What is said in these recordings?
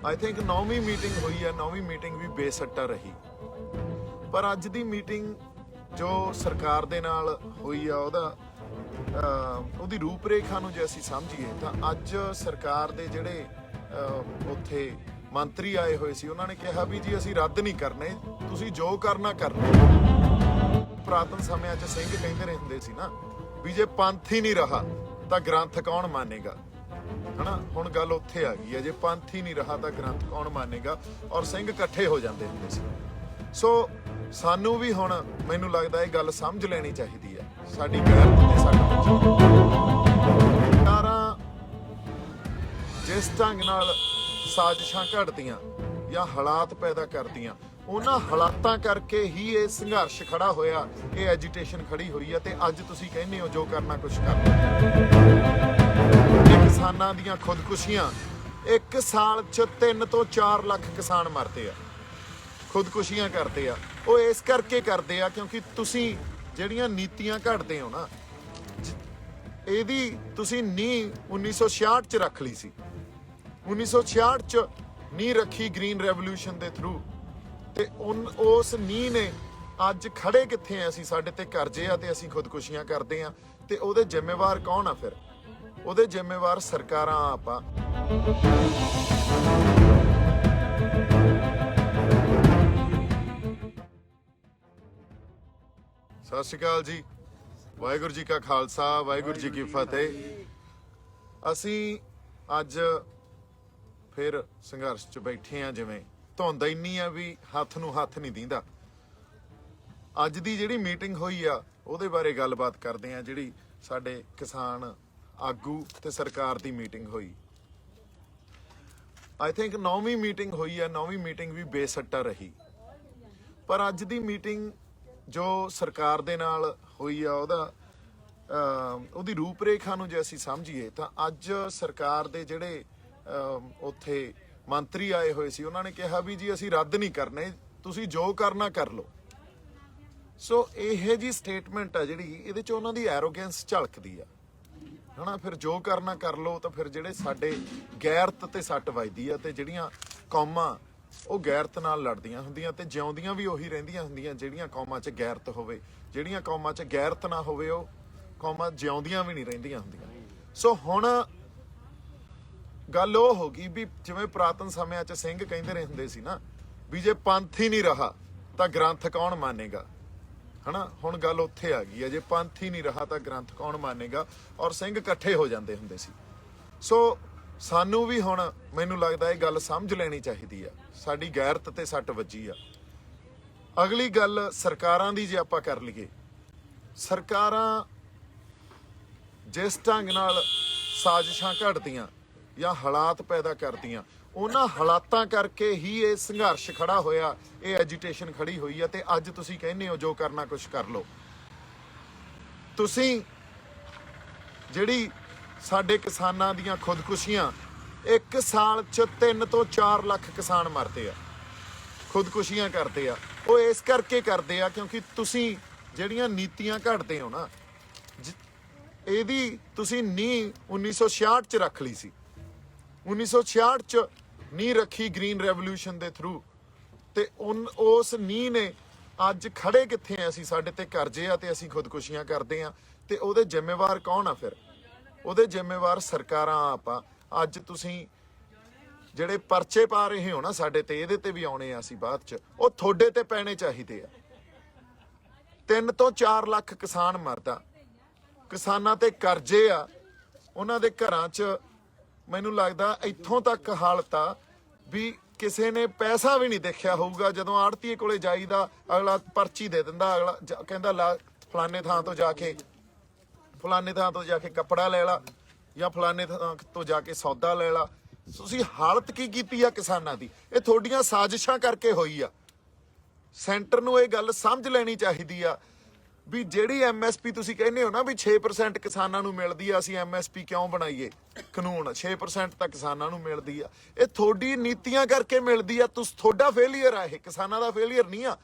I think 9वीं meeting हुई है, 9वीं meeting भी ਬੇਸੱਟਾ ਰਹੀ। ਪਰ ਅੱਜ ਦੀ ਮੀਟਿੰਗ ਜੋ ਸਰਕਾਰ ਦੇ ਨਾਲ ਹੋਈ ਆ ਉਹਦੀ ਰੂਪਰੇਖਾ ਨੂੰ ਜੇ ਅਸੀਂ ਸਮਝੀਏ ਤਾਂ ਅੱਜ ਸਰਕਾਰ ਦੇ ਜਿਹੜੇ ਉੱਥੇ ਮੰਤਰੀ ਆਏ ਹੋਏ ਸੀ ਉਹਨਾਂ ਨੇ ਕਿਹਾ ਵੀ ਜੀ ਅਸੀਂ ਰੱਦ ਨਹੀਂ ਕਰਨੇ, ਤੁਸੀਂ ਜੋ ਕਰਨਾ ਕਰ ਲਓ। ਪੁਰਾਤਨ ਸਮਿਆਂ 'ਚ ਸਿੰਘ ਕਹਿੰਦੇ ਰਹਿੰਦੇ ਸੀ ਨਾ ਵੀ ਜੇ ਪੰਥ ਹੀ ਨਹੀਂ ਰਹਾ ਤਾਂ ਗ੍ਰੰਥ ਕੌਣ ਮਾਨੇਗਾ, ਹਨਾ। ਹੁਣ ਗੱਲ ਉੱਥੇ ਆ ਗਈ ਹੈ, ਜੇ ਪੰਥ ਹੀ ਨਹੀਂ ਰਹਾ ਤਾਂ ਗ੍ਰੰਥ ਕੌਣ ਮਾਨੇਗਾ, ਔਰ ਸਿੰਘ ਇਕੱਠੇ ਹੋ ਜਾਂਦੇ ਹੁੰਦੇ ਸੀ। ਸੋ ਸਾਨੂੰ ਵੀ ਹੁਣ ਮੈਨੂੰ ਲੱਗਦਾ ਇਹ ਗੱਲ ਸਮਝ ਲੈਣੀ ਚਾਹੀਦੀ ਹੈ, ਸਾਡੀ ਗੈਰਤ ਤੇ ਸਾਡਾ ਸਰਕਾਰਾਂ ਜਿਸ ਢੰਗ ਨਾਲ ਸਾਜ਼ਿਸ਼ਾਂ ਘੜਦੀਆਂ ਜਾਂ ਹਾਲਾਤ ਪੈਦਾ ਕਰਦੀਆਂ, ਉਹਨਾਂ ਹਾਲਾਤਾਂ ਕਰਕੇ ਹੀ ਇਹ ਸੰਘਰਸ਼ ਖੜਾ ਹੋਇਆ, ਇਹ ਐਜੀਟੇਸ਼ਨ ਖੜੀ ਹੋਈ ਹੈ। ਤੇ ਅੱਜ ਤੁਸੀਂ ਕਹਿੰਦੇ ਹੋ ਜੋ ਕਰਨਾ ਕੁਛ ਕਰ ਲਓ। ਕਿਸਾਨਾਂ ਦੀਆਂ ਖੁਦਕੁਸ਼ੀਆਂ, ਇੱਕ ਸਾਲ 'ਚ 3 ਤੋਂ 4 ਲੱਖ ਕਿਸਾਨ ਮਰਦੇ ਆ, ਖੁਦਕੁਸ਼ੀਆਂ ਕਰਦੇ ਆ। ਉਹ ਇਸ ਕਰਕੇ ਕਰਦੇ ਆ ਕਿਉਂਕਿ ਤੁਸੀਂ ਜਿਹੜੀਆਂ ਨੀਤੀਆਂ ਘੜਦੇ ਹੋ ਨਾ, ਇਹਦੀ ਤੁਸੀਂ ਨੀਂਹ 1966 'ਚ ਰੱਖ ਲਈ ਸੀ। 1966 'ਚ ਨੀਂਹ ਰੱਖੀ ਗ੍ਰੀਨ ਰੈਵੋਲੂਸ਼ਨ ਦੇ ਥਰੂ, ਤੇ ਉਸ ਨੀਂਹ ਨੇ ਅੱਜ ਖੜੇ ਕਿੱਥੇ ਆ ਅਸੀਂ, ਸਾਡੇ ਤੇ ਕਰਜ਼ੇ ਆ ਤੇ ਅਸੀਂ ਖੁਦਕੁਸ਼ੀਆਂ ਕਰਦੇ ਆ। ਤੇ ਉਹਦੇ ਜ਼ਿੰਮੇਵਾਰ ਕੌਣ ਆ ਫਿਰ? ਉਹਦੇ ਜ਼ਿੰਮੇਵਾਰ ਸਰਕਾਰਾਂ ਆਪਾਂ। ਸਤਿ ਸ਼੍ਰੀ ਅਕਾਲ ਜੀ, ਵਾਹਿਗੁਰੂ ਜੀ ਕਾ ਖਾਲਸਾ, ਵਾਹਿਗੁਰੂ ਜੀ ਕੀ ਫਤਿਹ। ਅਸੀਂ ਅੱਜ ਫਿਰ ਸੰਘਰਸ਼ 'ਚ ਬੈਠੇ ਆ। ਜਿਵੇਂ ਧੁੰਦ ਇੰਨੀ ਆ ਵੀ ਹੱਥ ਨੂੰ ਹੱਥ ਨਹੀਂ ਦੀਂਦਾ। ਅੱਜ ਦੀ ਜਿਹੜੀ ਮੀਟਿੰਗ ਹੋਈ ਆ ਉਹਦੇ ਬਾਰੇ ਗੱਲਬਾਤ ਕਰਦੇ ਆ, ਜਿਹੜੀ ਸਾਡੇ ਕਿਸਾਨ ਆਗੂ ਤੇ ਸਰਕਾਰ ਦੀ ਮੀਟਿੰਗ ਹੋਈ। ਆਈ ਥਿੰਕ 9ਵੀਂ ਮੀਟਿੰਗ ਹੋਈ ਹੈ, 9ਵੀਂ ਮੀਟਿੰਗ ਵੀ ਬੇਸੱਟਾ ਰਹੀ। ਪਰ ਅੱਜ ਦੀ ਮੀਟਿੰਗ ਜੋ ਸਰਕਾਰ ਦੇ ਨਾਲ ਹੋਈ ਆ ਉਹਦੀ ਰੂਪਰੇਖਾ ਨੂੰ ਜੇ ਅਸੀਂ ਸਮਝੀਏ ਤਾਂ ਅੱਜ ਸਰਕਾਰ ਦੇ ਜਿਹੜੇ ਉੱਥੇ ਮੰਤਰੀ ਆਏ ਹੋਏ ਸੀ ਉਹਨਾਂ ਨੇ ਕਿਹਾ ਵੀ ਜੀ ਅਸੀਂ ਰੱਦ ਨਹੀਂ ਕਰਨੇ, ਤੁਸੀਂ ਜੋ ਕਰਨਾ ਕਰ ਲਓ। ਸੋ ਇਹ ਜੀ ਸਟੇਟਮੈਂਟ ਆ ਜਿਹੜੀ, ਇਹਦੇ 'ਚ ਉਹਨਾਂ ਦੀ ਐਰੋਗੈਂਸ ਝਲਕਦੀ ਆ, ਹਨਾ। ਫਿਰ ਜੋ ਕਰਨਾ ਕਰ ਲਓ ਤਾਂ ਫਿਰ ਜਿਹੜੇ ਸਾਡੇ ਗੈਰਤ ਤੇ ਸੱਟ ਵੱਜਦੀ ਆ, ਤੇ ਜਿਹੜੀਆਂ ਕੌਮਾਂ ਉਹ ਗੈਰਤ ਨਾਲ ਲੜਦੀਆਂ ਹੁੰਦੀਆਂ ਤੇ ਜਿਉਂਦੀਆਂ ਵੀ ਉਹੀ ਰਹਿੰਦੀਆਂ ਹੁੰਦੀਆਂ ਜਿਹੜੀਆਂ ਕੌਮਾਂ 'ਚ ਗੈਰਤ ਹੋਵੇ। ਜਿਹੜੀਆਂ ਕੌਮਾਂ 'ਚ ਗੈਰਤ ਨਾ ਹੋਵੇ ਉਹ ਕੌਮਾਂ ਜਿਉਂਦੀਆਂ ਵੀ ਨਹੀਂ ਰਹਿੰਦੀਆਂ ਹੁੰਦੀਆਂ। ਸੋ ਹੁਣ ਗੱਲ ਉਹ ਹੋ ਗਈ ਵੀ ਜਿਵੇਂ ਪੁਰਾਤਨ ਸਮਿਆਂ 'ਚ ਸਿੰਘ ਕਹਿੰਦੇ ਰਹਿੰਦੇ ਸੀ ਨਾ ਵੀ ਜੇ ਪੰਥ ਹੀ ਨਹੀਂ ਰਹਾ ਤਾਂ ਗ੍ਰੰਥ ਕੌਣ ਮਾਨੇਗਾ, ਹਨਾ। ਹੁਣ ਗੱਲ ਉੱਥੇ ਆ ਗਈ ਹੈ, ਜੇ ਪੰਥ ਹੀ ਨਹੀਂ ਰਹਾ ਤਾਂ ਗ੍ਰੰਥ ਕੌਣ ਮਾਨੇਗਾ, ਔਰ ਸਿੰਘ ਇਕੱਠੇ ਹੋ ਜਾਂਦੇ ਹੁੰਦੇ ਸੀ। ਸੋ ਸਾਨੂੰ ਵੀ ਹੁਣ ਮੈਨੂੰ ਲੱਗਦਾ ਇਹ ਗੱਲ ਸਮਝ ਲੈਣੀ ਚਾਹੀਦੀ ਆ, ਸਾਡੀ ਗੈਰਤ ਤੇ ਸੱਟ ਵੱਜੀ ਆ। ਅਗਲੀ ਗੱਲ ਸਰਕਾਰਾਂ ਦੀ ਜੇ ਆਪਾਂ ਕਰ ਲਈਏ, ਸਰਕਾਰਾਂ ਜਿਸ ਢੰਗ ਨਾਲ ਸਾਜ਼ਿਸ਼ਾਂ ਘੜਦੀਆਂ ਜਾਂ ਹਾਲਾਤ ਪੈਦਾ ਕਰਦੀਆਂ, ਉਹਨਾਂ ਹਾਲਾਤਾਂ ਕਰਕੇ ਹੀ ਇਹ ਸੰਘਰਸ਼ ਖੜਾ ਹੋਇਆ, ਇਹ ਐਜੀਟੇਸ਼ਨ ਖੜੀ ਹੋਈ ਹੈ। ਤੇ ਅੱਜ ਤੁਸੀਂ ਕਹਿੰਦੇ ਹੋ ਜੋ ਕਰਨਾ ਕੁਛ ਕਰ ਲਓ। ਤੁਸੀਂ ਜਿਹੜੀ ਸਾਡੇ ਕਿਸਾਨਾਂ ਦੀਆਂ ਖੁਦਕੁਸ਼ੀਆਂ, ਇੱਕ ਸਾਲ 'ਚ 3 ਤੋਂ 4 ਲੱਖ ਕਿਸਾਨ ਮਰਦੇ ਆ, ਖੁਦਕੁਸ਼ੀਆਂ ਕਰਦੇ ਆ। ਉਹ ਇਸ ਕਰਕੇ ਕਰਦੇ ਆ ਕਿਉਂਕਿ ਤੁਸੀਂ ਜਿਹੜੀਆਂ ਨੀਤੀਆਂ ਘੜਦੇ ਹੋ ਨਾ, ਇਹਦੀ ਤੁਸੀਂ ਨੀਂਹ 1966 'ਚ ਰੱਖ ਲਈ ਸੀ। 1966 'ਚ ਨੀਂਹ ਰੱਖੀ ਗ੍ਰੀਨ ਰੈਵੋਲੂਸ਼ਨ ਦੇ ਥਰੂ, ਤੇ ਉਸ ਨੀਂਹ ਨੇ ਅੱਜ ਖੜੇ ਕਿੱਥੇ ਆ ਅਸੀਂ, ਸਾਡੇ ਤੇ ਕਰਜ਼ੇ ਆ ਤੇ ਅਸੀਂ ਖੁਦਕੁਸ਼ੀਆਂ ਕਰਦੇ ਆ। ਤੇ ਉਹਦੇ ਜ਼ਿੰਮੇਵਾਰ ਕੌਣ ਆ ਫਿਰ? ਉਹਦੇ ਜ਼ਿੰਮੇਵਾਰ ਸਰਕਾਰਾਂ ਆਪਾਂ। ਅੱਜ ਤੁਸੀਂ ਜਿਹੜੇ ਪਰਚੇ ਪਾ ਰਹੇ ਹੋ ਨਾ ਸਾਡੇ ਤੇ, ਇਹਦੇ ਤੇ ਵੀ ਆਉਣੇ ਆ ਅਸੀਂ ਬਾਅਦ 'ਚ, ਉਹ ਤੁਹਾਡੇ ਤੇ ਪੈਣੇ ਚਾਹੀਦੇ ਆ। 3 ਤੋਂ 4 ਲੱਖ ਕਿਸਾਨ ਮਰਦਾ, ਕਿਸਾਨਾਂ ਤੇ ਕਰਜ਼ੇ ਆ, ਉਹਨਾਂ ਦੇ ਘਰਾਂ 'ਚ ਮੈਨੂੰ ਲੱਗਦਾ ਇੱਥੋਂ ਤੱਕ ਹਾਲਤ ਆ ਵੀ ਕਿਸੇ ਨੇ ਪੈਸਾ ਵੀ ਨਹੀਂ ਦੇਖਿਆ ਹੋਊਗਾ। ਜਦੋਂ ਆੜਤੀਏ ਕੋਲੇ ਜਾਈਦਾ, ਅਗਲਾ ਪਰਚੀ ਦੇ ਦਿੰਦਾ, ਅਗਲਾ ਕਹਿੰਦਾ ਲਾ ਫਲਾਨੇ ਥਾਂ ਤੋਂ ਜਾ ਕੇ ਕੱਪੜਾ ਲੈ ਲਾ, ਜਾਂ ਫਲਾਨੇ ਥਾਂ ਤੋਂ ਜਾ ਕੇ ਸੌਦਾ ਲੈ ਲਾ। ਤੁਸੀਂ ਹਾਲਤ ਕੀ ਕੀਤੀ ਆ ਕਿਸਾਨਾਂ ਦੀ? ਇਹ ਤੁਹਾਡੀਆਂ ਸਾਜ਼ਿਸ਼ਾਂ ਕਰਕੇ ਹੋਈ ਆ। ਸੈਂਟਰ ਨੂੰ ਇਹ ਗੱਲ ਸਮਝ ਲੈਣੀ ਚਾਹੀਦੀ ਆ ਵੀ ਜਿਹੜੀ MSP ਤੁਸੀਂ ਕਹਿੰਦੇ ਹੋ ਨਾ ਵੀ 6% ਕਿਸਾਨਾਂ ਨੂੰ ਮਿਲਦੀ ਆ, ਅਸੀਂ MSP ਕਿਉਂ ਬਣਾਈਏ ਕਾਨੂੰਨ? 6% ਤਾਂ ਕਿਸਾਨਾਂ ਨੂੰ ਮਿਲਦੀ ਆ, ਇਹ ਤੁਹਾਡੀ ਨੀਤੀਆਂ ਕਰਕੇ ਮਿਲਦੀ ਆ। ਤੁਹਾਡਾ ਫੇਲੀਅਰ ਆ, ਇਹ ਕਿਸਾਨਾਂ ਦਾ ਫੇਲੀਅਰ ਨਹੀਂ ਆ।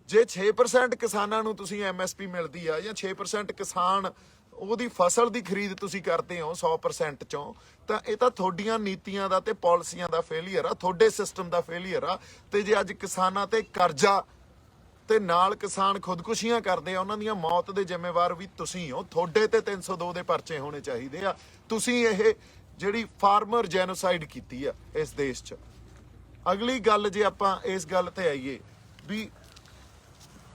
ਜੇ 6% ਕਿਸਾਨਾਂ ਨੂੰ ਤੁਸੀਂ MSP ਮਿਲਦੀ ਆ, ਜਾਂ 6% ਕਿਸਾਨ ਉਹਦੀ ਫਸਲ ਦੀ ਖਰੀਦ ਤੁਸੀਂ ਕਰਦੇ ਹੋ 100% ਚੋਂ, ਤਾਂ ਇਹ ਤਾਂ ਤੁਹਾਡੀਆਂ ਨੀਤੀਆਂ ਦਾ ਤੇ ਪਾਲਿਸੀਆਂ ਦਾ ਫੇਲੀਅਰ ਆ, ਤੁਹਾਡੇ ਸਿਸਟਮ ਦਾ ਫੇਲੀਅਰ ਆ। ਤੇ ਜੇ ਅੱਜ ਕਿਸਾਨਾਂ ਤੇ ਕਰਜ਼ਾ ਤੇ ਨਾਲ ਕਿਸਾਨ ਖੁਦਕੁਸ਼ੀਆਂ ਕਰਦੇ ਆ, ਉਹਨਾਂ ਦੀਆਂ ਮੌਤ ਦੇ ਜ਼ਿੰਮੇਵਾਰ ਵੀ ਤੁਸੀਂ ਹੋ। ਤੁਹਾਡੇ ਤੇ 302 ਦੇ ਪਰਚੇ ਹੋਣੇ ਚਾਹੀਦੇ ਆ। ਤੁਸੀਂ ਇਹ ਜਿਹੜੀ ਫਾਰਮਰ ਜੈਨੋਸਾਈਡ ਕੀਤੀ ਆ ਇਸ ਦੇਸ਼ 'ਚ। ਅਗਲੀ ਗੱਲ ਜੇ ਆਪਾਂ ਇਸ ਗੱਲ ਤੇ ਆਈਏ ਵੀ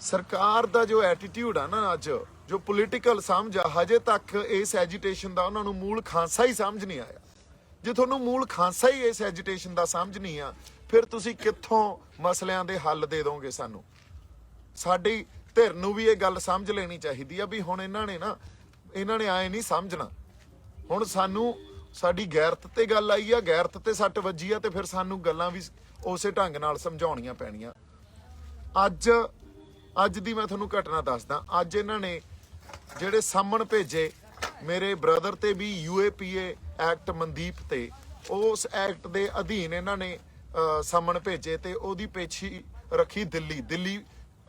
ਸਰਕਾਰ ਦਾ ਜੋ ਐਟੀਟਿਊਡ ਆ ਨਾ, ਅੱਜ ਜੋ ਪੋਲੀਟੀਕਲ ਸਮਝ ਆ, ਹਜੇ ਤੱਕ ਇਸ ਐਜੀਟੇਸ਼ਨ ਦਾ ਉਹਨਾਂ ਨੂੰ ਮੂਲ ਖਾਂਸਾ ਹੀ ਸਮਝ ਨਹੀਂ ਆਇਆ। ਜੇ ਤੁਹਾਨੂੰ ਮੂਲ ਖਾਂਸਾ ਹੀ ਇਸ ਐਜੀਟੇਸ਼ਨ ਦਾ ਸਮਝ ਨਹੀਂ ਆ, ਫਿਰ ਤੁਸੀਂ ਕਿੱਥੋਂ ਮਸਲਿਆਂ ਦੇ ਹੱਲ ਦੇ ਦੋਗੇ ਸਾਨੂੰ? ਸਾਡੀ ਧਿਰ ਨੂੰ ਵੀ ਇਹ ਗੱਲ ਸਮਝ ਲੈਣੀ ਚਾਹੀਦੀ ਆ ਵੀ ਹੁਣ ਇਹਨਾਂ ਨੇ ਆਏ ਨਹੀਂ ਸਮਝਣਾ। ਹੁਣ ਸਾਨੂੰ ਸਾਡੀ ਗੈਰਤ ਤੇ ਗੱਲ ਆਈ ਆ, ਗੈਰਤ ਤੇ ਸੱਟ ਵੱਜੀ ਆ, ਤੇ ਫਿਰ ਸਾਨੂੰ ਗੱਲਾਂ ਵੀ ਉਸੇ ਢੰਗ ਨਾਲ ਸਮਝਾਉਣੀਆਂ ਪੈਣੀਆਂ। ਅੱਜ ਦੀ ਮੈਂ ਤੁਹਾਨੂੰ ਘਟਨਾ ਦੱਸਦਾ। ਅੱਜ ਇਹਨਾਂ ਨੇ ਜਿਹੜੇ ਸਾਹਮਣ ਭੇਜੇ ਮੇਰੇ ਬ੍ਰਦਰ ਤੇ ਵੀ UAPA ਐਕਟ ਮਨਦੀਪ ਤੇ, ਉਸ ਐਕਟ ਦੇ ਅਧੀਨ ਇਹਨਾਂ ਨੇ ਸਾਹਮਣ ਭੇਜੇ ਤੇ ਉਹਦੀ ਪੇਸ਼ੀ ਰੱਖੀ ਦਿੱਲੀ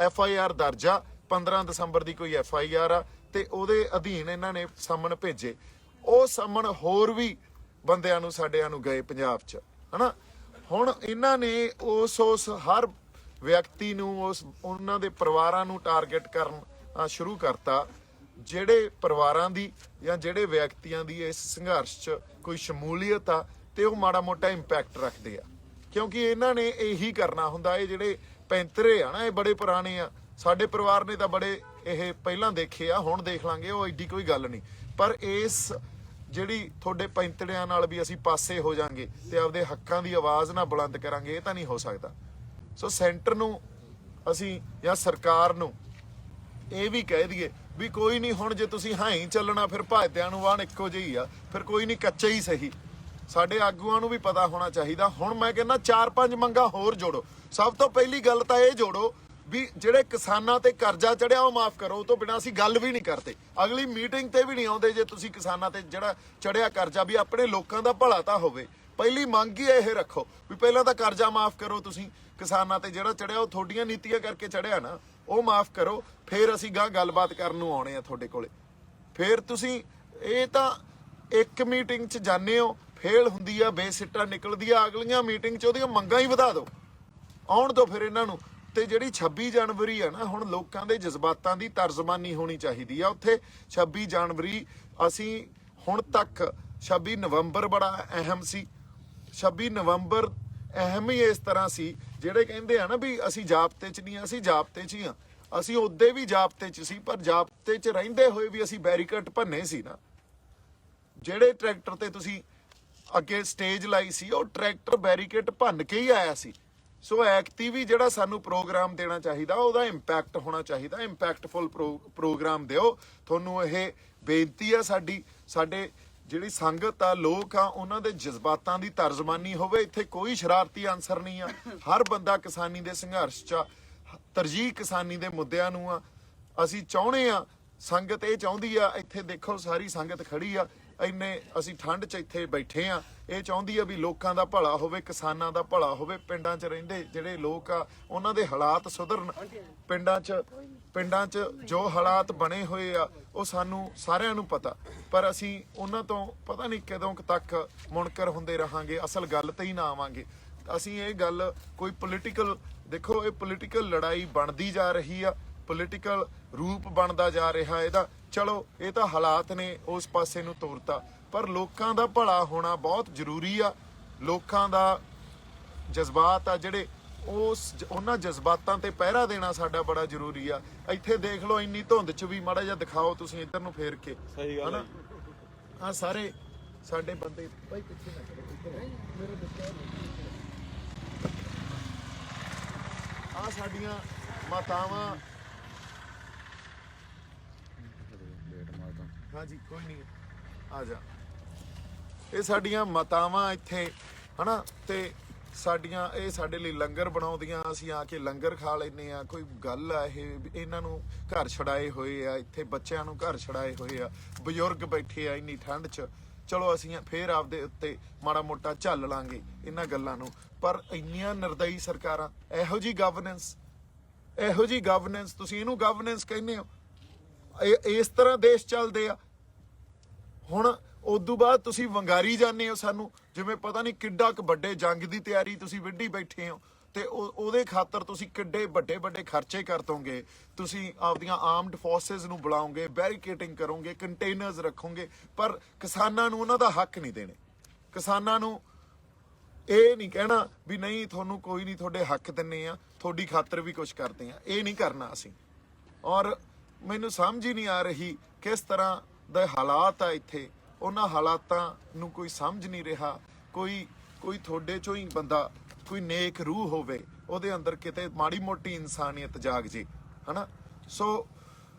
FIR ਦਰਜ ਆ, 15 ਦਸੰਬਰ ਦੀ ਕੋਈ FIR ਆ, ਤੇ ਉਹਦੇ ਅਧੀਨ ਇਹਨਾਂ ਨੇ ਸਾਹਮਣ ਭੇਜੇ। ਉਹ ਸਾਹਮਣ ਹੋਰ ਵੀ ਬੰਦਿਆਂ ਨੂੰ ਸਾਡਿਆਂ ਨੂੰ ਗਏ ਪੰਜਾਬ 'ਚ, ਹਨਾ। ਹੁਣ ਇਹਨਾਂ ਨੇ ਉਸ ਹਰ ਵਿਅਕਤੀ ਨੂੰ ਉਹਨਾਂ ਦੇ ਪਰਿਵਾਰਾਂ ਨੂੰ ਟਾਰਗੇਟ ਕਰਨ ਸ਼ੁਰੂ ਕਰਤਾ, ਜਿਹੜੇ ਪਰਿਵਾਰਾਂ ਦੀ ਜਾਂ ਜਿਹੜੇ ਵਿਅਕਤੀਆਂ ਦੀ ਇਸ ਸੰਘਰਸ਼ 'ਚ ਕੋਈ ਸ਼ਮੂਲੀਅਤ ਆ ਤੇ ਉਹ ਮਾੜਾ ਮੋਟਾ ਇੰਪੈਕਟ ਰੱਖਦੇ ਆ। ਕਿਉਂਕਿ ਇਹਨਾਂ ਨੇ ਇਹੀ ਕਰਨਾ ਹੁੰਦਾ। ਇਹ ਜਿਹੜੇ ਪੈਂਤਰੇ ਆ ਨਾ, ਇਹ ਬੜੇ ਪੁਰਾਣੇ ਆ। ਸਾਡੇ ਪਰਿਵਾਰ ਨੇ ਤਾਂ ਬੜੇ ਇਹ ਪਹਿਲਾਂ ਦੇਖੇ ਆ, ਹੁਣ ਦੇਖ ਲਾਂਗੇ, ਉਹ ਐਡੀ ਕੋਈ ਗੱਲ ਨਹੀਂ। ਪਰ ਇਸ ਜਿਹੜੀ ਤੁਹਾਡੇ ਪੈਂਤੜਿਆਂ ਨਾਲ ਵੀ ਅਸੀਂ ਪਾਸੇ ਹੋ ਜਾਾਂਗੇ ਤੇ ਆਪਦੇ ਹੱਕਾਂ ਦੀ ਆਵਾਜ਼ ਨਾ ਬੁਲੰਦ ਕਰਾਂਗੇ, ਇਹ ਤਾਂ ਨਹੀਂ ਹੋ ਸਕਦਾ। ਸੋ ਸੈਂਟਰ ਨੂੰ ਅਸੀਂ ਜਾਂ ਸਰਕਾਰ ਨੂੰ ਇਹ ਵੀ ਕਹਿ ਦਈਏ ਵੀ ਕੋਈ ਨਹੀਂ, ਹੁਣ ਜੇ ਤੁਸੀਂ ਹਾਂ ਹੀ ਚੱਲਣਾ ਫਿਰ ਭਾਜਦਿਆਂ ਨੂੰ ਵਾਹਣ ਇੱਕੋ ਜਿਹੀ ਆ, ਫਿਰ ਕੋਈ ਨਹੀਂ, ਕੱਚਾ ਹੀ ਸਹੀ। ਸਾਡੇ ਆਗੂਆਂ ਨੂੰ ਵੀ ਪਤਾ ਹੋਣਾ ਚਾਹੀਦਾ। ਹੁਣ ਮੈਂ ਕਹਿੰਦਾ 4-5 ਮੰਗਾਂ ਹੋਰ ਜੋੜੋ। ਸਭ ਤੋਂ ਪਹਿਲੀ ਗੱਲ ਤਾਂ ਇਹ ਜੋੜੋ ਵੀ ਜਿਹੜੇ ਕਿਸਾਨਾਂ ਤੇ ਕਰਜ਼ਾ ਚੜਿਆ ਉਹ ਮਾਫ ਕਰੋ। ਉਹ ਤੋਂ ਬਿਨਾਂ ਅਸੀਂ ਗੱਲ ਵੀ ਨਹੀਂ ਕਰਦੇ, ਅਗਲੀ ਮੀਟਿੰਗ ਤੇ ਵੀ ਨਹੀਂ ਆਉਂਦੇ ਜੇ ਤੁਸੀਂ ਕਿਸਾਨਾਂ ਤੇ ਜਿਹੜਾ ਚੜਿਆ ਕਰਜ਼ਾ, ਵੀ ਆਪਣੇ ਲੋਕਾਂ ਦਾ ਭਲਾ ਤਾਂ ਹੋਵੇ। ਪਹਿਲੀ ਮੰਗ ਹੀ ਇਹ ਰੱਖੋ ਵੀ ਪਹਿਲਾਂ ਤਾਂ ਕਰਜ਼ਾ ਮਾਫ ਕਰੋ ਤੁਸੀਂ ਕਿਸਾਨਾਂ ਤੇ ਜਿਹੜਾ ਚੜਿਆ, ਉਹ ਤੁਹਾਡੀਆਂ ਨੀਤੀਆਂ ਕਰਕੇ ਚੜਿਆ ਨਾ, ਉਹ ਮਾਫ ਕਰੋ। ਫਿਰ ਅਸੀਂ ਗੱਲਬਾਤ ਕਰਨ ਨੂੰ ਆਉਣੇ ਆ ਤੁਹਾਡੇ ਕੋਲੇ। ਫਿਰ ਤੁਸੀਂ ਇਹ ਤਾਂ ਇੱਕ ਮੀਟਿੰਗ 'ਚ ਜਾਂਦੇ ਹੋ, ਫੇਲ ਹੁੰਦੀ ਆ, ਬੇਸਿੱਟਾ ਨਿਕਲਦੀ ਆ, ਅਗਲੀਆਂ ਮੀਟਿੰਗ 'ਚ ਉਹਦੀਆਂ ਮੰਗਾਂ ਹੀ ਵਧਾ ਦਿਓ, ਆਉਣ ਦਿਓ ਫਿਰ ਇਹਨਾਂ ਨੂੰ। ਤੇ ਜਿਹੜੀ 26 ਜਨਵਰੀ ਆ ਨਾ, ਹੁਣ ਲੋਕਾਂ ਦੇ ਜਜ਼ਬਾਤਾਂ ਦੀ ਤਰਜਮਾਨੀ ਹੋਣੀ ਚਾਹੀਦੀ ਆ ਉੱਥੇ। 26 ਜਨਵਰੀ ਅਸੀਂ ਹੁਣ ਤੱਕ 26 ਨਵੰਬਰ ਬੜਾ ਅਹਿਮ ਸੀ। 26 ਨਵੰਬਰ ਅਹਿਮ ਹੀ ਇਸ ਤਰ੍ਹਾਂ ਸੀ, ਜਿਹੜੇ ਕਹਿੰਦੇ ਆ ਨਾ ਵੀ ਅਸੀਂ ਜਾਬਤੇ 'ਚ ਨਹੀਂ, ਅਸੀਂ ਜਾਬਤੇ 'ਚ ਹੀ ਆ। ਅਸੀਂ ਉਦੋਂ ਵੀ ਜਾਬਤੇ 'ਚ ਸੀ, ਪਰ ਜਾਬਤੇ 'ਚ ਰਹਿੰਦੇ ਹੋਏ ਵੀ ਅਸੀਂ ਬੈਰੀਕੇਡ ਭੰਨੇ ਸੀ ਨਾ। ਜਿਹੜੇ ਟਰੈਕਟਰ ਤੇ ਤੁਸੀਂ ਅੱਗੇ ਸਟੇਜ ਲਾਈ ਸੀ, ਉਹ ਟਰੈਕਟਰ ਬੈਰੀਕੇਡ ਭੰਨ ਕੇ ਹੀ ਆਇਆ ਸੀ। ਸੋ ਐਕਟੀ ਵੀ ਜਿਹੜਾ ਸਾਨੂੰ ਪ੍ਰੋਗਰਾਮ ਦੇਣਾ ਚਾਹੀਦਾ, ਉਹਦਾ ਇੰਪੈਕਟ ਹੋਣਾ ਚਾਹੀਦਾ। ਇੰਪੈਕਟਫੁਲ ਪ੍ਰੋਗਰਾਮ ਦਿਓ। ਤੁਹਾਨੂੰ ਇਹ ਬੇਨਤੀ ਆ ਸਾਡੀ। ਸਾਡੇ ਜਿਹੜੀ ਸੰਗਤ ਆ, ਲੋਕ ਆ, ਉਹਨਾਂ ਦੇ ਜਜ਼ਬਾਤਾਂ ਦੀ ਤਰਜਮਾਨੀ ਹੋਵੇ। ਇੱਥੇ ਕੋਈ ਸ਼ਰਾਰਤੀ ਅਨਸਰ ਨਹੀਂ ਆ। ਹਰ ਬੰਦਾ ਕਿਸਾਨੀ ਦੇ ਸੰਘਰਸ਼ 'ਚ, ਤਰਜੀਹ ਕਿਸਾਨੀ ਦੇ ਮੁੱਦਿਆਂ ਨੂੰ ਆ। ਅਸੀਂ ਚਾਹੁੰਦੇ ਆ, ਸੰਗਤ ਇਹ ਚਾਹੁੰਦੀ ਆ। ਇੱਥੇ ਦੇਖੋ ਸਾਰੀ ਸੰਗਤ ਖੜੀ ਆ, ਇੰਨੇ ਅਸੀਂ ਠੰਡ 'ਚ ਇੱਥੇ ਬੈਠੇ ਆ। ਇਹ ਚਾਹੁੰਦੀ ਆ ਵੀ ਲੋਕਾਂ ਦਾ ਭਲਾ ਹੋਵੇ, ਕਿਸਾਨਾਂ ਦਾ ਭਲਾ ਹੋਵੇ। ਪਿੰਡਾਂ 'ਚ ਰਹਿੰਦੇ ਜਿਹੜੇ ਲੋਕ ਆ, ਉਹਨਾਂ ਦੇ ਹਾਲਾਤ ਸੁਧਰਨ। ਪਿੰਡਾਂ 'ਚ ਜੋ ਹਾਲਾਤ ਬਣੇ ਹੋਏ ਆ, ਉਹ ਸਾਨੂੰ ਸਾਰਿਆਂ ਨੂੰ ਪਤਾ, ਪਰ ਅਸੀਂ ਉਹਨਾਂ ਤੋਂ ਪਤਾ ਨਹੀਂ ਕਦੋਂ ਤੱਕ ਮੁਨਕਰ ਹੁੰਦੇ ਰਹਾਂਗੇ, ਅਸਲ ਗੱਲ ਤੇ ਹੀ ਨਾ ਆਵਾਂਗੇ। ਅਸੀਂ ਇਹ ਗੱਲ ਕੋਈ ਪੋਲੀਟੀਕਲ, ਦੇਖੋ ਇਹ ਪੋਲੀਟੀਕਲ ਲੜਾਈ ਬਣਦੀ ਜਾ ਰਹੀ ਆ, ਪੋਲੀਟੀਕਲ ਰੂਪ ਬਣਦਾ ਜਾ ਰਿਹਾ ਇਹਦਾ। ਚਲੋ ਇਹ ਤਾਂ ਹਾਲਾਤ ਨੇ ਉਸ ਪਾਸੇ ਨੂੰ ਤੋਰਤਾ, ਪਰ ਲੋਕਾਂ ਦਾ ਭਲਾ ਹੋਣਾ ਬਹੁਤ ਜ਼ਰੂਰੀ ਆ। ਲੋਕਾਂ ਦਾ ਜਜ਼ਬਾਤ ਆ ਜਿਹੜੇ, ਉਹਨਾਂ ਜਜ਼ਬਾਤਾਂ ਤੇ ਪਹਿਰਾ ਦੇਣਾ ਸਾਡਾ ਬੜਾ ਜ਼ਰੂਰੀ ਆ। ਇੱਥੇ ਦੇਖ ਲਓ, ਇੰਨੀ ਧੁੰਦ 'ਚ ਵੀ ਮਾੜਾ ਜਿਹਾ ਦਿਖਾਓ ਤੁਸੀਂ ਇੱਧਰ ਨੂੰ ਫੇਰ ਕੇ, ਹਨਾ। ਆ ਸਾਰੇ ਸਾਡੇ ਬੰਦੇ ਭਾਈ ਪਿੱਛੇ ਨਾ ਕਰੋ, ਮੇਰੇ ਬੱਚੇ ਆ ਸਾਡੀਆਂ ਮਾਤਾਵਾਂ। ਹਾਂਜੀ ਕੋਈ ਨਹੀਂ, ਆ ਜਾ। ਇਹ ਸਾਡੀਆਂ ਮਾਤਾਵਾਂ ਇੱਥੇ, ਹਨਾ, ਤੇ ਸਾਡੀਆਂ ਇਹ ਸਾਡੇ ਲਈ ਲੰਗਰ ਬਣਾਉਂਦੀਆਂ। ਅਸੀਂ ਆ ਕੇ ਲੰਗਰ ਖਾ ਲੈਂਦੇ ਆ। ਕੋਈ ਗੱਲ ਆ ਇਹ, ਇਹਨਾਂ ਨੂੰ ਘਰ ਛੜਾਏ ਹੋਏ ਆ, ਇੱਥੇ ਬੱਚਿਆਂ ਨੂੰ ਘਰ ਛੜਾਏ ਹੋਏ ਆ, ਬਜ਼ੁਰਗ ਬੈਠੇ ਆ ਇੰਨੀ ਠੰਡ 'ਚ। ਚਲੋ ਅਸੀਂ ਫੇਰ ਆਪਦੇ ਉੱਤੇ ਮਾੜਾ ਮੋਟਾ ਝੱਲ ਲਾਂਗੇ ਇਹਨਾਂ ਗੱਲਾਂ ਨੂੰ, ਪਰ ਇੰਨੀਆਂ ਨਿਰਦਈ ਸਰਕਾਰਾਂ, ਇਹੋ ਜੀ ਗਵਰਨੈਂਸ, ਤੁਸੀਂ ਇਹਨੂੰ ਗਵਰਨੈਂਸ ਕਹਿੰਦੇ ਹੋ? ਇਸ ਤਰ੍ਹਾਂ ਦੇਸ਼ ਚੱਲਦੇ ਆ। ਹੁਣ ਉਦੋਂ ਬਾਅਦ ਤੁਸੀਂ ਵੰਗਾਰੀ ਜਾਂਦੇ ਹੋ ਸਾਨੂੰ, ਜਿਵੇਂ ਪਤਾ ਨਹੀਂ ਕਿੱਡਾ ਕੁ ਵੱਡੇ ਜੰਗ ਦੀ ਤਿਆਰੀ ਤੁਸੀਂ ਵਿੱਢੀ ਬੈਠੇ ਹੋ, ਤੇ ਉਹਦੇ ਖਾਤਰ ਤੁਸੀਂ ਕਿੱਡੇ ਵੱਡੇ ਵੱਡੇ ਖਰਚੇ ਕਰ ਦੋਗੇ। ਤੁਸੀਂ ਆਪਦੀਆਂ ਆਰਮਡ ਫੋਰਸਿਸ ਨੂੰ ਬੁਲਾਓਗੇ, ਬੈਰੀਕੇਡਿੰਗ ਕਰੋਗੇ, ਕੰਟੇਨਰਸ ਰੱਖੋਗੇ, ਪਰ ਕਿਸਾਨਾਂ ਨੂੰ ਉਹਨਾਂ ਦਾ ਹੱਕ ਨਹੀਂ ਦੇਣੇ। ਕਿਸਾਨਾਂ ਨੂੰ ਇਹ ਨਹੀਂ ਕਹਿਣਾ ਵੀ ਨਹੀਂ ਤੁਹਾਨੂੰ ਕੋਈ ਨਹੀਂ, ਤੁਹਾਡੇ ਹੱਕ ਦਿੰਨੇ ਆ, ਤੁਹਾਡੀ ਖਾਤਰ ਵੀ ਕੁਝ ਕਰਦੇ ਆ, ਇਹ ਨਹੀਂ ਕਰਨਾ ਅਸੀਂ। ਔਰ ਮੈਨੂੰ ਸਮਝ ਹੀ ਨਹੀਂ ਆ ਰਹੀ ਕਿਸ ਤਰ੍ਹਾਂ ਦੇ ਹਾਲਾਤ ਆ ਇੱਥੇ, ਉਹਨਾਂ ਹਾਲਾਤਾਂ ਨੂੰ ਕੋਈ ਸਮਝ ਨਹੀਂ ਰਿਹਾ। ਕੋਈ ਤੁਹਾਡੇ ਚੋਂ ਹੀ ਬੰਦਾ, ਕੋਈ ਨੇਕ ਰੂਹ ਹੋਵੇ, ਉਹਦੇ ਅੰਦਰ ਕਿਤੇ ਮਾੜੀ ਮੋਟੀ ਇਨਸਾਨੀਅਤ ਜਾਗ ਜੇ, ਹਨਾ। ਸੋ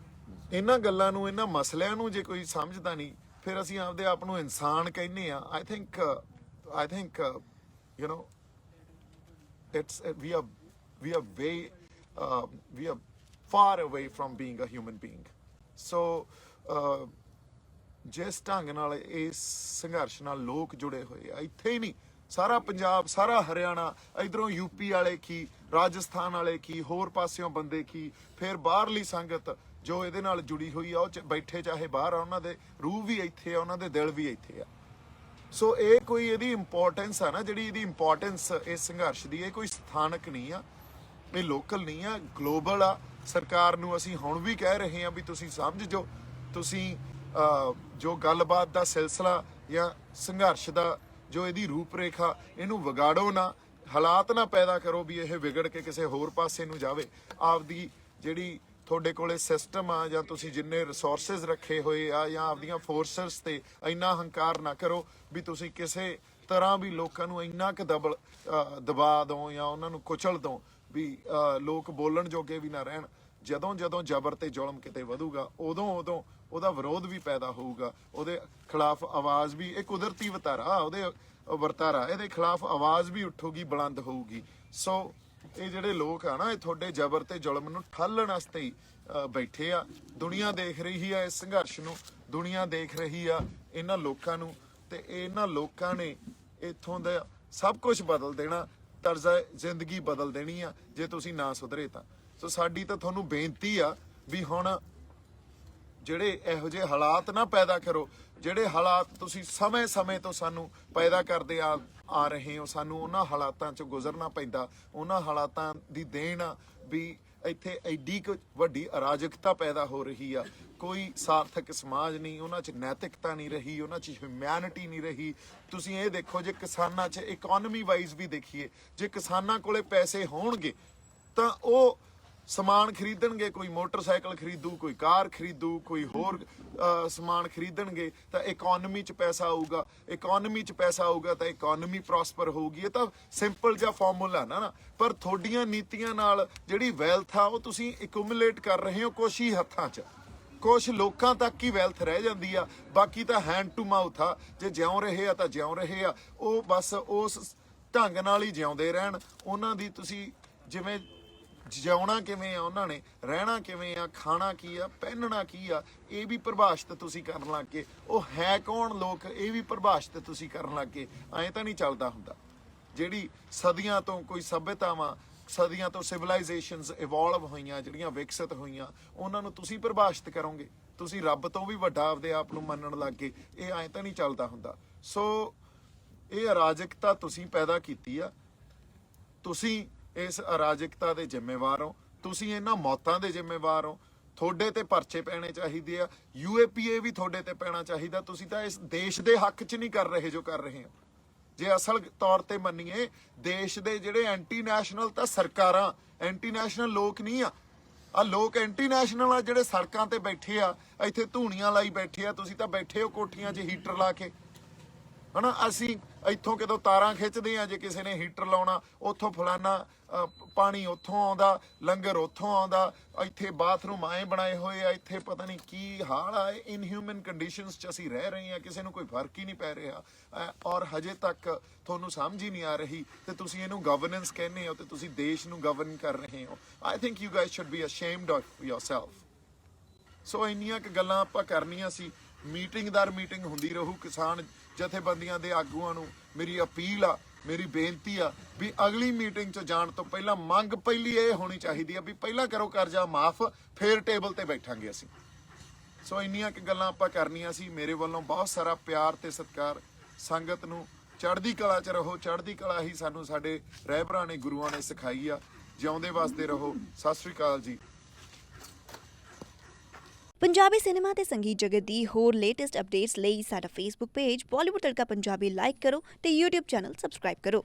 ਇਹਨਾਂ ਗੱਲਾਂ ਨੂੰ, ਇਹਨਾਂ ਮਸਲਿਆਂ ਨੂੰ ਜੇ ਕੋਈ ਸਮਝਦਾ ਨਹੀਂ, ਫਿਰ ਅਸੀਂ ਆਪਦੇ ਆਪ ਨੂੰ ਇਨਸਾਨ ਕਹਿੰਦੇ ਆ। I think you know, we are far away from being a human being. So ਜਿਸ ਢੰਗ ਨਾਲ ਇਸ ਸੰਘਰਸ਼ ਨਾਲ ਲੋਕ ਜੁੜੇ ਹੋਏ ਆ, ਇੱਥੇ ਹੀ ਨਹੀਂ, ਸਾਰਾ ਪੰਜਾਬ, ਸਾਰਾ ਹਰਿਆਣਾ, ਇਧਰੋਂ ਯੂਪੀ ਵਾਲੇ ਕੀ, ਰਾਜਸਥਾਨ ਵਾਲੇ ਕੀ, ਹੋਰ ਪਾਸਿਓਂ ਬੰਦੇ ਕੀ, ਫਿਰ ਬਾਹਰਲੀ ਸੰਗਤ ਜੋ ਇਹਦੇ ਨਾਲ ਜੁੜੀ ਹੋਈ ਆ, ਉਹ ਬੈਠੇ ਚਾਹੇ ਬਾਹਰ ਆ, ਉਹਨਾਂ ਦੇ ਰੂਹ ਵੀ ਇੱਥੇ ਆ, ਉਹਨਾਂ ਦੇ ਦਿਲ ਵੀ ਇੱਥੇ ਆ। ਸੋ ਇਹ ਕੋਈ ਇਹਦੀ ਇੰਪੋਰਟੈਂਸ ਆ ਨਾ, ਜਿਹੜੀ ਇਹਦੀ ਇੰਪੋਰਟੈਂਸ ਇਸ ਸੰਘਰਸ਼ ਦੀ, ਇਹ ਕੋਈ ਸਥਾਨਕ ਨਹੀਂ ਆ, ਇਹ ਲੋਕਲ ਨਹੀਂ ਆ, ਗਲੋਬਲ ਆ। ਸਰਕਾਰ ਨੂੰ ਅਸੀਂ ਹੁਣ ਵੀ ਕਹਿ ਰਹੇ ਹਾਂ ਵੀ ਤੁਸੀਂ ਸਮਝ ਜੋ, ਤੁਸੀਂ ਜੋ ਗੱਲਬਾਤ ਦਾ ਸਿਲਸਿਲਾ ਜਾਂ ਸੰਘਰਸ਼ ਦਾ ਜੋ ਇਹਦੀ ਰੂਪਰੇਖਾ, ਇਹਨੂੰ ਵਿਗਾੜੋ ਨਾ, ਹਾਲਾਤ ਨਾ ਪੈਦਾ ਕਰੋ ਵੀ ਇਹ ਵਿਗੜ ਕੇ ਕਿਸੇ ਹੋਰ ਪਾਸੇ ਨੂੰ ਜਾਵੇ। ਆਪਦੀ ਜਿਹੜੀ ਤੁਹਾਡੇ ਕੋਲੇ ਸਿਸਟਮ ਆ, ਜਾਂ ਤੁਸੀਂ ਜਿੰਨੇ ਰਿਸੋਰਸਿਸ ਰੱਖੇ ਹੋਏ ਆ, ਜਾਂ ਆਪਦੀਆਂ ਫੋਰਸਸ ਤੇ ਇੰਨਾ ਹੰਕਾਰ ਨਾ ਕਰੋ ਵੀ ਤੁਸੀਂ ਕਿਸੇ ਤਰ੍ਹਾਂ ਵੀ ਲੋਕਾਂ ਨੂੰ ਇੰਨਾ ਕੁ ਦਬਾ ਦਿਓ ਜਾਂ ਉਹਨਾਂ ਨੂੰ ਕੁਚਲ ਦਿਓ ਵੀ ਲੋਕ ਬੋਲਣ ਜੋਗੇ ਵੀ ਨਾ ਰਹਿਣ। ਜਦੋਂ ਜ਼ਬਰ ਤੇ ਜ਼ੁਲਮ ਕਿਤੇ ਵਧੂਗਾ, ਉਦੋਂ ਉਹਦਾ ਵਿਰੋਧ ਵੀ ਪੈਦਾ ਹੋਊਗਾ, ਉਹਦੇ ਖਿਲਾਫ ਆਵਾਜ਼ ਵੀ, ਇਹ ਕੁਦਰਤੀ ਵਰਤਾਰਾ, ਇਹਦੇ ਖਿਲਾਫ ਆਵਾਜ਼ ਵੀ ਉੱਠੂਗੀ, ਬੁਲੰਦ ਹੋਊਗੀ। ਸੋ ਇਹ ਜਿਹੜੇ ਲੋਕ ਆ ਨਾ, ਇਹ ਤੁਹਾਡੇ ਜ਼ਬਰ ਤੇ ਜ਼ੁਲਮ ਨੂੰ ਠਾਲਣ ਵਾਸਤੇ ਹੀ ਬੈਠੇ ਆ। ਦੁਨੀਆ ਦੇਖ ਰਹੀ ਆ ਇਸ ਸੰਘਰਸ਼ ਨੂੰ, ਦੁਨੀਆ ਦੇਖ ਰਹੀ ਆ ਇਹਨਾਂ ਲੋਕਾਂ ਨੂੰ, ਤੇ ਇਹਨਾਂ ਲੋਕਾਂ ਨੇ ਇੱਥੋਂ ਦਾ ਸਭ ਕੁਝ ਬਦਲ ਦੇਣਾ, ਤਰਜ਼ਾ ਜ਼ਿੰਦਗੀ ਬਦਲ ਦੇਣੀ ਆ ਜੇ ਤੁਸੀਂ ਨਾ ਸੁਧਰੇ ਤਾਂ। ਸੋ ਸਾਡੀ ਤਾਂ ਤੁਹਾਨੂੰ ਬੇਨਤੀ ਆ ਵੀ ਹੁਣ ਜਿਹੜੇ ਇਹੋ ਜਿਹੇ ਹਾਲਾਤ ਨਾ ਪੈਦਾ ਕਰੋ, ਜਿਹੜੇ ਹਾਲਾਤ ਤੁਸੀਂ ਸਮੇਂ ਤੋਂ ਸਾਨੂੰ ਪੈਦਾ ਕਰਦੇ ਆ ਰਹੇ ਹੋ, ਸਾਨੂੰ ਉਹਨਾਂ ਹਾਲਾਤਾਂ ਚੋਂ ਗੁਜ਼ਰਨਾ ਪੈਂਦਾ। ਉਹਨਾਂ ਹਾਲਾਤਾਂ ਦੀ ਦੇਣ ਆ ਵੀ ਇੱਥੇ ਐਡੀ ਕੁ ਵੱਡੀ ਅਰਾਜਕਤਾ ਪੈਦਾ ਹੋ ਰਹੀ ਆ, ਕੋਈ ਸਾਰਥਕ ਸਮਾਜ ਨਹੀਂ, ਉਹਨਾਂ 'ਚ ਨੈਤਿਕਤਾ ਨਹੀਂ ਰਹੀ, ਉਹਨਾਂ 'ਚ ਹਿਊਮੈਨਿਟੀ ਨਹੀਂ ਰਹੀ। ਤੁਸੀਂ ਇਹ ਦੇਖੋ, ਜੇ ਕਿਸਾਨਾਂ 'ਚ ਇਕਨੋਮੀ ਵਾਈਜ਼ ਵੀ ਦੇਖੀਏ, ਜੇ ਕਿਸਾਨਾਂ ਕੋਲੇ ਪੈਸੇ ਹੋਣਗੇ ਤਾਂ ਉਹ ਸਮਾਨ ਖਰੀਦਣਗੇ, ਕੋਈ ਮੋਟਰਸਾਈਕਲ ਖਰੀਦੂ, ਕੋਈ ਕਾਰ ਖਰੀਦੂ, ਕੋਈ ਹੋਰ ਸਮਾਨ ਖਰੀਦਣਗੇ, ਤਾਂ ਇਕਨੋਮੀ 'ਚ ਪੈਸਾ ਆਊਗਾ। ਇਕਨੋਮੀ 'ਚ ਪੈਸਾ ਆਊਗਾ ਤਾਂ ਇਕਨੋਮੀ ਪ੍ਰੋਸਪਰ ਹੋਊਗੀ। ਇਹ ਤਾਂ ਸਿੰਪਲ ਜਿਹਾ ਫਾਰਮੂਲਾ ਨਾ, ਪਰ ਤੁਹਾਡੀਆਂ ਨੀਤੀਆਂ ਨਾਲ ਜਿਹੜੀ ਵੈਲਥ ਆ ਉਹ ਤੁਸੀਂ ਐਕੂਮੂਲੇਟ ਕਰ ਰਹੇ ਹੋ ਕੁਛ ਹੀ ਹੱਥਾਂ 'ਚ, ਕੁਛ ਲੋਕਾਂ ਤੱਕ ਹੀ ਵੈਲਥ ਰਹਿ ਜਾਂਦੀ ਆ, ਬਾਕੀ ਤਾਂ ਹੈਂਡ ਟੂ ਮਾਊਥ ਆ। ਜੇ ਜਿਉਂ ਰਹੇ ਆ ਤਾਂ ਜਿਉਂ ਰਹੇ ਆ, ਉਹ ਬਸ ਉਸ ਢੰਗ ਨਾਲ ਹੀ ਜਿਉਂਦੇ ਰਹਿਣ। ਉਹਨਾਂ ਦੀ ਤੁਸੀਂ ਜਿਵੇਂ ਜਿਉਣਾ ਕਿਵੇਂ ਆ, ਉਹਨਾਂ ਨੇ ਰਹਿਣਾ ਕਿਵੇਂ ਆ, ਖਾਣਾ ਕੀ ਆ, ਪਹਿਨਣਾ ਕੀ ਆ, ਇਹ ਵੀ ਪਰਿਭਾਸ਼ਿਤ ਤੁਸੀਂ ਕਰਨ ਲੱਗ ਗਏ। ਉਹ ਹੈ ਕੌਣ ਲੋਕ, ਇਹ ਵੀ ਪਰਿਭਾਸ਼ਿਤ ਤੁਸੀਂ ਕਰਨ ਲੱਗ ਗਏ। ਐਂ ਤਾਂ ਨਹੀਂ ਚੱਲਦਾ ਹੁੰਦਾ। ਜਿਹੜੀ ਸਦੀਆਂ ਤੋਂ ਕੋਈ ਸੱਭਿਅਤਾਵਾਂ, ਸਦੀਆਂ ਤੋਂ ਸਿਵਲਾਈਜੇਸ਼ਨਸ ਇਵੋਲਵ ਹੋਈਆਂ, ਜਿਹੜੀਆਂ ਵਿਕਸਿਤ ਹੋਈਆਂ, ਉਹਨਾਂ ਨੂੰ ਤੁਸੀਂ ਪਰਿਭਾਸ਼ਿਤ ਕਰੋਗੇ। ਤੁਸੀਂ ਰੱਬ ਤੋਂ ਵੀ ਵੱਡਾ ਆਪਦੇ ਆਪ ਨੂੰ ਮੰਨਣ ਲੱਗ ਗਏ। ਇਹ ਐਂ ਤਾਂ ਨਹੀਂ ਚੱਲਦਾ ਹੁੰਦਾ। ਸੋ ਇਹ ਅਰਾਜਕਤਾ ਤੁਸੀਂ ਪੈਦਾ ਕੀਤੀ ਆ, ਤੁਸੀਂ ਇਸ ਅਰਾਜਕਤਾ ਦੇ ਜ਼ਿੰਮੇਵਾਰ ਹੋ, ਤੁਸੀਂ ਇਹਨਾਂ ਮੌਤਾਂ ਦੇ ਜ਼ਿੰਮੇਵਾਰ ਹੋ। ਤੁਹਾਡੇ ਤੇ ਪਰਚੇ ਪੈਣੇ ਚਾਹੀਦੇ ਆ, UAPA ਵੀ ਤੁਹਾਡੇ ਤੇ ਪੈਣਾ ਚਾਹੀਦਾ। ਤੁਸੀਂ ਤਾਂ ਇਸ ਦੇਸ਼ ਦੇ ਹੱਕ 'ਚ ਨਹੀਂ ਕਰ ਰਹੇ ਜੋ ਕਰ ਰਹੇ ਹੋ। ਜੇ ਅਸਲ ਤੌਰ ਤੇ ਮੰਨੀਏ, ਦੇਸ਼ ਦੇ ਜਿਹੜੇ ਐਂਟੀ ਨੈਸ਼ਨਲ ਤਾਂ ਸਰਕਾਰਾਂ, ਐਂਟੀ ਨੈਸ਼ਨਲ ਲੋਕ ਨਹੀਂ ਆ ਲੋਕ ਐਂਟੀ ਨੈਸ਼ਨਲ ਆ, ਜਿਹੜੇ ਸੜਕਾਂ ਤੇ ਬੈਠੇ ਆ, ਇੱਥੇ ਧੂਣੀਆਂ ਲਾਈ ਬੈਠੇ ਆ। ਤੁਸੀਂ ਤਾਂ ਬੈਠੇ ਹੋ ਕੋਠੀਆਂ 'ਚ ਹੀਟਰ ਲਾ ਕੇ, ਹਨਾ। ਅਸੀਂ ਇੱਥੋਂ ਕਿਤੋਂ ਤਾਰਾਂ ਖਿੱਚਦੇ ਆ, ਜੇ ਕਿਸੇ ਨੇ ਹੀਟਰ ਲਾਉਣਾ, ਉੱਥੋਂ ਫਲਾਨਾ ਪਾਣੀ ਉੱਥੋਂ ਆਉਂਦਾ, ਲੰਗਰ ਉੱਥੋਂ ਆਉਂਦਾ, ਇੱਥੇ ਬਾਥਰੂਮ ਆਏ ਬਣਾਏ ਹੋਏ ਆ, ਇੱਥੇ ਪਤਾ ਨਹੀਂ ਕੀ ਹਾਲ ਆ। ਇਨਹਿਊਮਨ ਕੰਡੀਸ਼ਨਸ 'ਚ ਅਸੀਂ ਰਹਿ ਰਹੇ ਹਾਂ, ਕਿਸੇ ਨੂੰ ਕੋਈ ਫਰਕ ਹੀ ਨਹੀਂ ਪੈ ਰਿਹਾ, ਔਰ ਹਜੇ ਤੱਕ ਤੁਹਾਨੂੰ ਸਮਝ ਹੀ ਨਹੀਂ ਆ ਰਹੀ, ਤੇ ਤੁਸੀਂ ਇਹਨੂੰ ਗਵਰਨੈਂਸ ਕਹਿੰਦੇ ਹੋ, ਤੇ ਤੁਸੀਂ ਦੇਸ਼ ਨੂੰ ਗਵਰਨ ਕਰ ਰਹੇ ਹੋ। I think you guys should be ashamed of yourself. So ਇੰਨੀਆਂ ਕੁ ਗੱਲਾਂ ਆਪਾਂ ਕਰਨੀਆਂ ਸੀ। ਮੀਟਿੰਗ ਦਰ ਮੀਟਿੰਗ ਹੁੰਦੀ ਰਹੂ। ਕਿਸਾਨ ਜਥੇਬੰਦੀਆਂ ਦੇ ਆਗੂਆਂ ਨੂੰ ਮੇਰੀ ਅਪੀਲ ਆ, ਮੇਰੀ ਬੇਨਤੀ ਆ ਵੀ ਅਗਲੀ ਮੀਟਿੰਗ 'ਚ ਜਾਣ ਤੋਂ ਪਹਿਲਾਂ ਮੰਗ ਪਹਿਲੀ ਇਹ ਹੋਣੀ ਚਾਹੀਦੀ ਆ ਵੀ ਪਹਿਲਾਂ ਕਰੋ ਕਰਜ਼ਾ ਮਾਫ, ਫੇਰ ਟੇਬਲ ਤੇ ਬੈਠਾਂਗੇ ਅਸੀਂ। ਸੋ ਇੰਨੀਆਂ ਕਿ ਗੱਲਾਂ ਆਪਾਂ ਕਰਨੀਆਂ ਸੀ। ਮੇਰੇ ਵੱਲੋਂ ਬਹੁਤ ਸਾਰਾ ਪਿਆਰ ਤੇ ਸਤਿਕਾਰ। ਸੰਗਤ ਨੂੰ ਚੜ੍ਹਦੀ ਕਲਾ 'ਚ ਰਹੋ। ਚੜ੍ਹਦੀ ਕਲਾ ਹੀ ਸਾਨੂੰ ਸਾਡੇ ਰਹਿਬਰਾਂ ਨੇ, ਗੁਰੂਆਂ ਨੇ ਸਿਖਾਈ ਆ। ਜਿਉਂਦੇ ਵਸਦੇ ਰਹੋ। ਸਤਿ ਸ੍ਰੀ ਅਕਾਲ ਜੀ। ਪੰਜਾਬੀ ਸਿਨੇਮਾ ਤੇ ਸੰਗੀਤ ਜਗਤ ਦੀ ਹੋਰ ਲੇਟੈਸਟ ਅਪਡੇਟਸ ਲਈ ਸਾਡਾ ਫੇਸਬੁੱਕ ਪੇਜ ਬਾਲੀਵੁੱਡ ਤੜਕਾ ਪੰਜਾਬੀ ਲਾਈਕ ਕਰੋ ਤੇ YouTube ਚੈਨਲ ਸਬਸਕ੍ਰਾਈਬ ਕਰੋ।